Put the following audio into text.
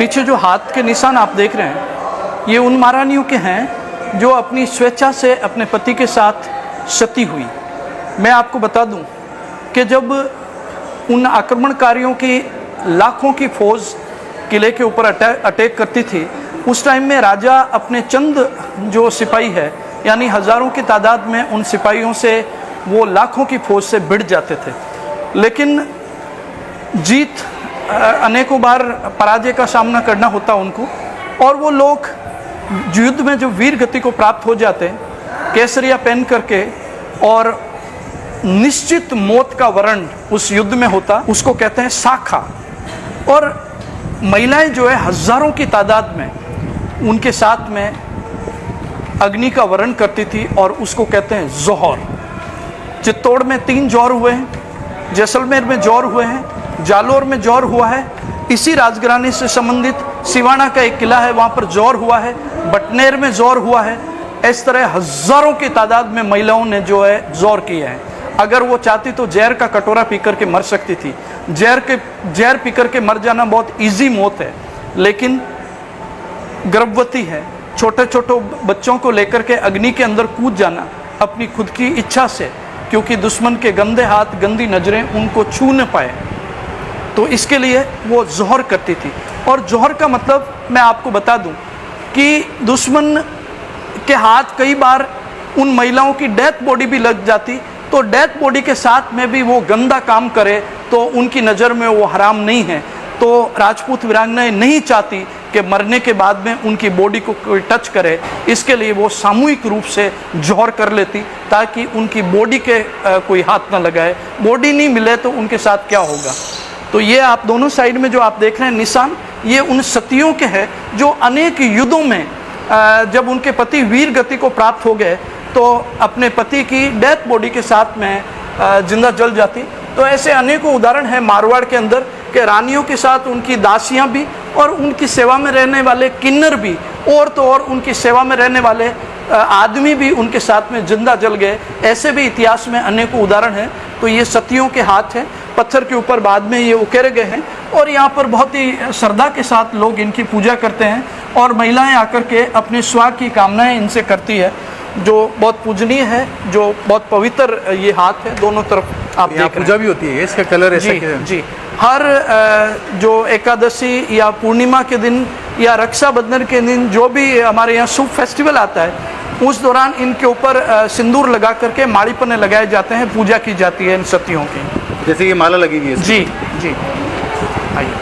पीछे जो हाथ के निशान आप देख रहे हैं, ये उन महारानियों के हैं जो अपनी स्वेच्छा से अपने पति के साथ सती हुई। मैं आपको बता दूं कि जब उन आक्रमणकारियों की लाखों की फौज किले के ऊपर अटैक करती थी, उस टाइम में राजा अपने चंद जो सिपाही है, यानी हज़ारों की तादाद में उन सिपाहियों से वो लाखों की फौज से भिड़ जाते थे। लेकिन जीत अनेकों बार पराजय का सामना करना होता उनको, और वो लोग युद्ध में जो वीर गति को प्राप्त हो जाते हैं, केसरिया पहन करके, और निश्चित मौत का वर्ण उस युद्ध में होता, उसको कहते हैं साखा। और महिलाएं जो है हजारों की तादाद में उनके साथ में अग्नि का वर्ण करती थी, और उसको कहते हैं जौहर। चित्तौड़ में 3 जौहर हुए हैं, जैसलमेर में जौहर हुए हैं, जालोर में जौहर हुआ है, इसी राजघराने से संबंधित सिवाना का एक किला है, वहाँ पर जौहर हुआ है, बटनेर में जौहर हुआ है। इस तरह हजारों की तादाद में महिलाओं ने जो है जौहर किया है। अगर वो चाहती तो जहर का कटोरा पीकर के मर सकती थी। जहर पीकर के मर जाना बहुत इजी मौत है, लेकिन गर्भवती है, छोटे छोटे बच्चों को लेकर के अग्नि के अंदर कूद जाना अपनी खुद की इच्छा से, क्योंकि दुश्मन के गंदे हाथ गंदी नजरें उनको छू न पाए, तो इसके लिए वो जौहर करती थी। और जौहर का मतलब मैं आपको बता दूं कि दुश्मन के हाथ कई बार उन महिलाओं की डेथ बॉडी भी लग जाती, तो डेथ बॉडी के साथ में भी वो गंदा काम करे तो उनकी नज़र में वो हराम नहीं है। तो राजपूत वीरांगनाएं नहीं चाहती कि मरने के बाद में उनकी बॉडी को कोई टच करे, इसके लिए वो सामूहिक रूप से जौहर कर लेती, ताकि उनकी बॉडी के कोई हाथ ना लगाए। बॉडी नहीं मिले तो उनके साथ क्या होगा। तो ये आप दोनों साइड में जो आप देख रहे हैं निशान, ये उन सतियों के हैं जो अनेक युद्धों में जब उनके पति वीर गति को प्राप्त हो गए तो अपने पति की डेथ बॉडी के साथ में जिंदा जल जाती। तो ऐसे अनेकों उदाहरण हैं मारवाड़ के अंदर कि रानियों के साथ उनकी दासियां भी, और उनकी सेवा में रहने वाले किन्नर भी, और तो और उनकी सेवा में रहने वाले आदमी भी उनके साथ में जिंदा जल गए। ऐसे भी इतिहास में अनेकों उदाहरण हैं। तो ये सतियों के हाथ हैं, पत्थर के ऊपर बाद में ये उकेरे गए हैं, और यहाँ पर बहुत ही श्रद्धा के साथ लोग इनकी पूजा करते हैं, और महिलाएं आकर के अपने स्वाग की कामनाएं इनसे करती है, जो बहुत पूजनीय है, जो बहुत पवित्र ये हाथ है। दोनों तरफ आप देख पूजा भी होती है, इसका कलर ऐसा जी। हर जो एकादशी या पूर्णिमा के दिन या रक्षाबंधन के दिन जो भी हमारे यहाँ शुभ फेस्टिवल आता है, उस दौरान इनके ऊपर सिंदूर लगा करके माड़ीपने लगाए जाते हैं, पूजा की जाती है इन सतियों की। जैसे कि माला लगी हुई है। जी जी, आइए।